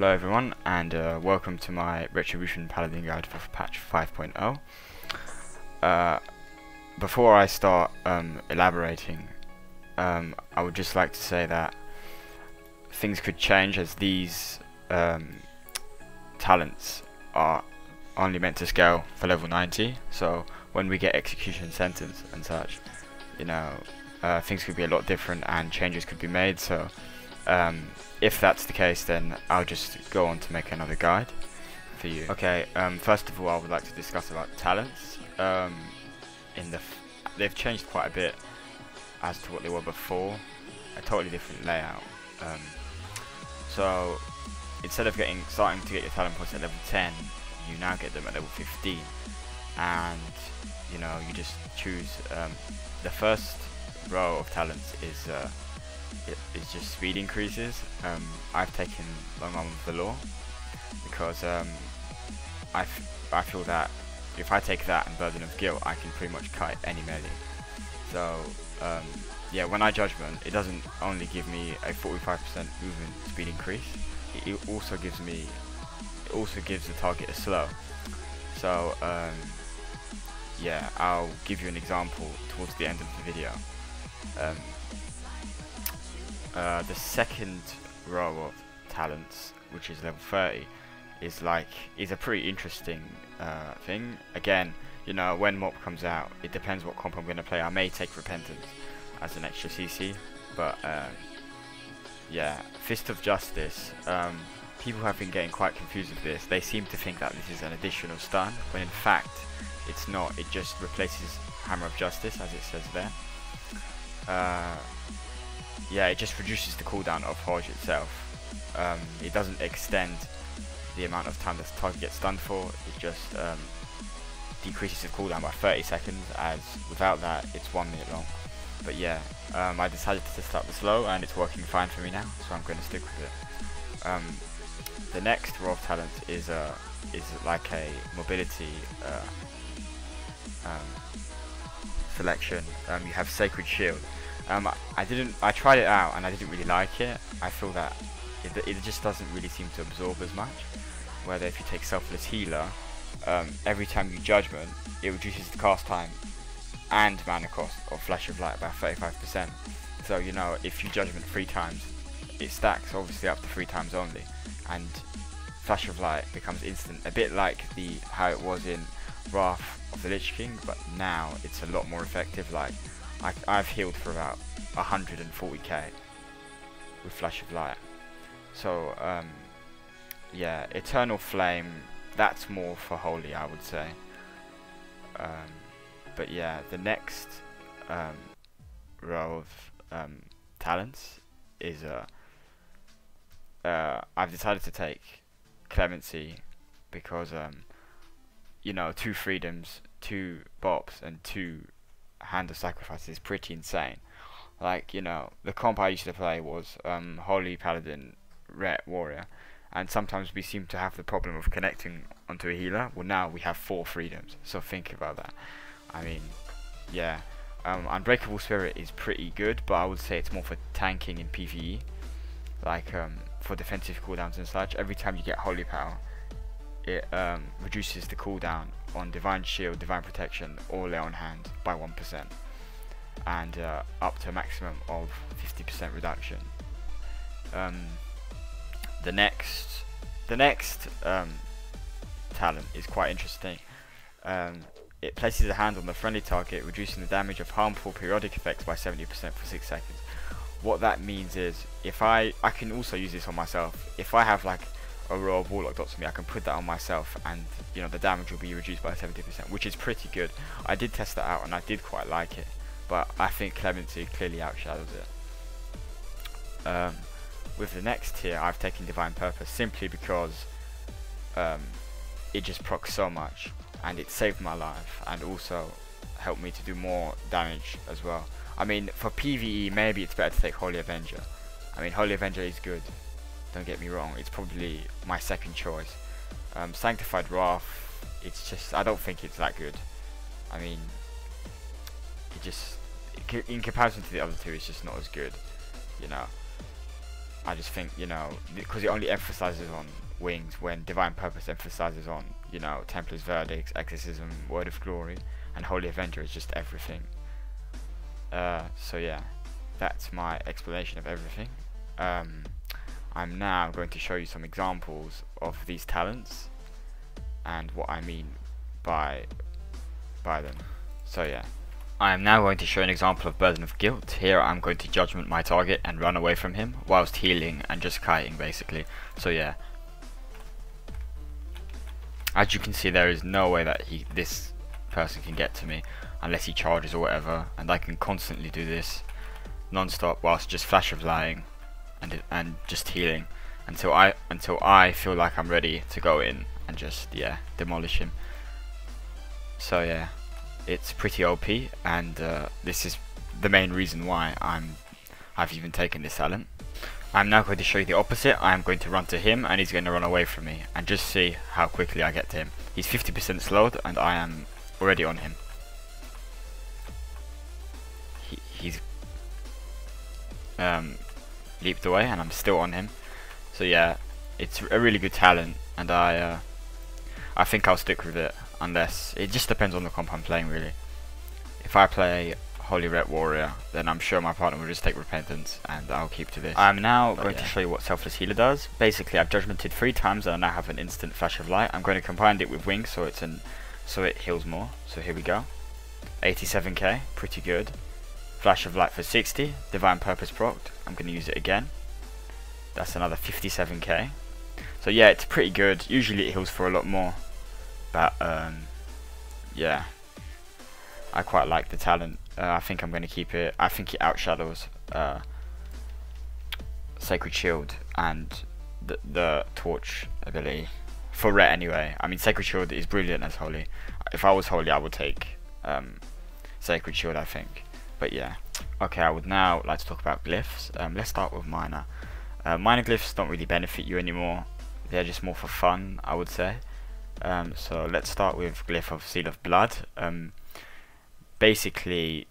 Hello everyone, and welcome to my Retribution Paladin guide for patch 5.0. Before I start elaborating, I would just like to say that things could change, as these talents are only meant to scale for level 90. So when we get execution sentence and such, you know, things could be a lot different and changes could be made. So if that's the case, then I'll just go on to make another guide for you. Okay, first of all, I would like to discuss about talents. They've changed quite a bit as to what they were before. A totally different layout. So instead of starting to get your talent points at level 10, you now get them at level 15, and you know, you just choose the first row of talents is it's just speed increases. I've taken Long Arm of the Law because I feel that if I take that and Burden of Guilt, I can pretty much kite any melee. So yeah, when I Judgment, it doesn't only give me a 45% movement speed increase, it also gives the target a slow. So yeah, I'll give you an example towards the end of the video. The second row of talents, which is level 30, is a pretty interesting thing. Again, you know, when Mop comes out, it depends what comp I'm going to play. I may take Repentance as an extra CC, but yeah, Fist of Justice. People have been getting quite confused with this. They seem to think that this is an additional stun, when in fact it's not. It just replaces Hammer of Justice, as it says there. Yeah, it just reduces the cooldown of Hodge itself. It doesn't extend the amount of time that the target gets stunned for. It just decreases the cooldown by 30 seconds, as without that it's 1 minute long. But yeah, I decided to start the slow, and it's working fine for me now, so I'm going to stick with it. The next row of talents is like a mobility selection. You have Sacred Shield. I tried it out and I didn't really like it. I feel that it just doesn't really seem to absorb as much. Whether if you take Selfless Healer, every time you Judgment, it reduces the cast time and mana cost of Flash of Light by 35%. So you know, if you Judgment 3 times, it stacks obviously up to 3 times only, and Flash of Light becomes instant. A bit like how it was in Wrath of the Lich King, but now it's a lot more effective. Like I've healed for about 140k with Flash of Light. So yeah, Eternal Flame, that's more for Holy, I would say. But yeah, the next row of talents is I've decided to take Clemency because you know, 2 freedoms, 2 bops, and 2 Hand of Sacrifice is pretty insane. Like, you know, the comp I used to play was Holy Paladin, Ret Warrior, and sometimes we seem to have the problem of connecting onto a healer. Well, now we have 4 freedoms, so think about that. I mean, yeah, Unbreakable Spirit is pretty good, but I would say it's more for tanking in PvE. Like for defensive cooldowns and such, every time you get Holy Power, it reduces the cooldown on Divine Shield, Divine Protection, or Lay on Hand by 1%, and up to a maximum of 50% reduction. The next talent is quite interesting. It places a hand on the friendly target, reducing the damage of harmful periodic effects by 70% for 6 seconds. What that means is, if I can also use this on myself. If I have like a row of Warlock dots on me, I can put that on myself, and you know, the damage will be reduced by 70%, which is pretty good. I did test that out and I did quite like it, but I think Clemency clearly outshadows it. With the next tier, I've taken Divine Purpose simply because it just procs so much, and it saved my life and also helped me to do more damage as well. I mean, for PvE, maybe it's better to take Holy Avenger. I mean, Holy Avenger is good, don't get me wrong, it's probably my second choice. Sanctified Wrath, it's just, I don't think it's that good. I mean, it just, in comparison to the other two, it's just not as good, you know. I just think, you know, because it only emphasizes on wings, when Divine Purpose emphasizes on, you know, Templar's Verdict, Exorcism, Word of Glory, and Holy Avenger is just everything. So yeah, that's my explanation of everything. I'm now going to show you some examples of these talents and what I mean by them. So yeah, I am now going to show an example of Burden of Guilt. Here I'm going to judgment my target and run away from him whilst healing and just kiting basically. So yeah, as you can see, there is no way that this person can get to me unless he charges or whatever, and I can constantly do this non-stop whilst just flash of lying and just healing until I feel like I'm ready to go in and just, yeah, demolish him. So yeah, it's pretty OP, and this is the main reason why I've even taken this talent. I'm now going to show you the opposite. I am going to run to him and he's going to run away from me, and just see how quickly I get to him. He's 50% slowed and I am already on him. He's leaped away and I'm still on him. So yeah, it's a really good talent, and I think I'll stick with it, unless it just depends on the comp I'm playing really. If I play Holy Ret Warrior, then I'm sure my partner will just take Repentance and I'll keep to this. I'm now going to show you what Selfless Healer does. Basically, I've judgmented 3 times and I now have an instant Flash of Light. I'm going to combine it with Wings so it heals more. So here we go. 87k, pretty good. Flash of Light for 60, Divine Purpose procced. I'm going to use it again. That's another 57k. So yeah, it's pretty good. Usually it heals for a lot more, but yeah, I quite like the talent. I think I'm going to keep it. I think it outshadows Sacred Shield and the Torch ability for Ret anyway. I mean, Sacred Shield is brilliant as Holy. If I was Holy, I would take Sacred Shield, I think. But yeah, okay, I would now like to talk about glyphs. Let's start with minor. Minor glyphs don't really benefit you anymore. They're just more for fun, I would say. So let's start with Glyph of Seal of Blood. Basically,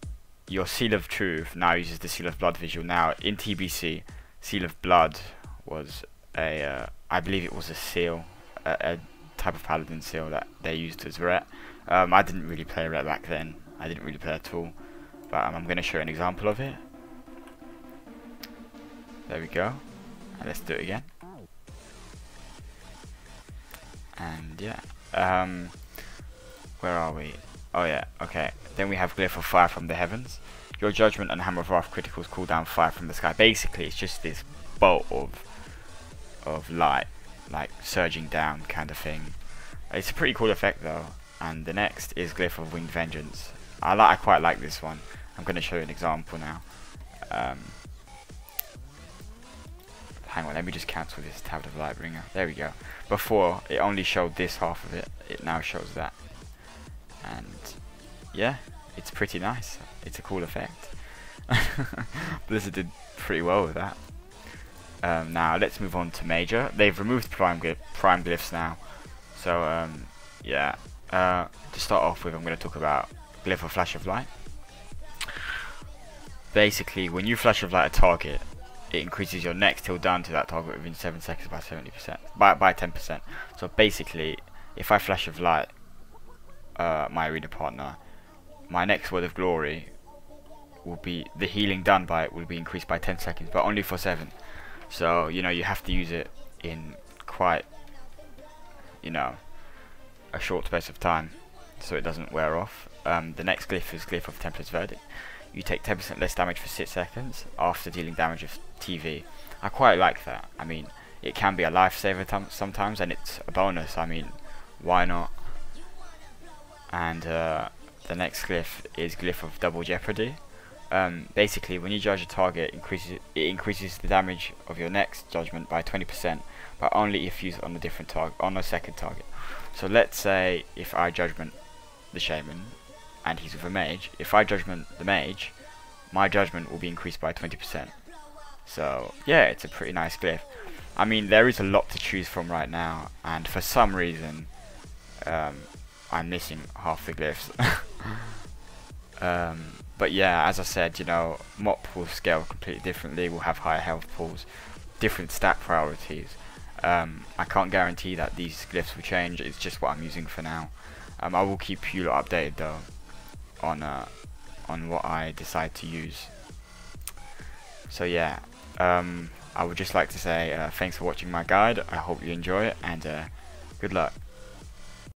your Seal of Truth now uses the Seal of Blood visual. Now, in TBC, Seal of Blood was a, I believe it was a seal, a type of Paladin seal that they used as Ret. I didn't really play Ret back then. I didn't really play at all. But I'm going to show an example of it. There we go. And let's do it again. And yeah, where are we? Oh yeah, okay. Then we have Glyph of Fire from the Heavens. Your Judgment and Hammer of Wrath criticals cool down fire from the sky. Basically, it's just this bolt of light, like surging down kind of thing. It's a pretty cool effect though. And the next is Glyph of Winged Vengeance. I quite like this one. I'm going to show you an example now. Hang on, let me just cancel this Tablet of Lightbringer. There we go. Before, it only showed this half of it. It now shows that. And yeah, it's pretty nice. It's a cool effect. Blizzard did pretty well with that. Now, let's move on to Major. They've removed Prime Glyphs now. So, yeah. To start off with, I'm going to talk about Glyph of Flash of Light. Basically, when you Flash of Light a target, it increases your next heal down to that target within 7 seconds by 70%, by 10%. So basically, if I Flash of Light my arena partner, my next Word of Glory will be, the healing done by it will be increased by 10 seconds, but only for 7. So, you know, you have to use it in quite, you know, a short space of time, so it doesn't wear off. The next glyph is Glyph of Templar's Verdict. You take 10% less damage for 6 seconds after dealing damage with TV. I quite like that. I mean, it can be a lifesaver sometimes, and it's a bonus. I mean, why not? And the next glyph is Glyph of Double Jeopardy. Basically, when you judge a target, it increases the damage of your next judgment by 20%, but only if used on a different target, on a second target. So let's say if I judgment the Shaman and he's with a mage, if I judgment the mage, my judgment will be increased by 20%. So yeah, it's a pretty nice glyph. I mean, there is a lot to choose from right now, and for some reason I'm missing half the glyphs. But yeah, as I said, you know, Mop will scale completely differently, will have higher health pools, different stat priorities. I can't guarantee that these glyphs will change. It's just what I'm using for now. I will keep you lot updated though on what I decide to use. So yeah, I would just like to say thanks for watching my guide. I hope you enjoy it, and good luck.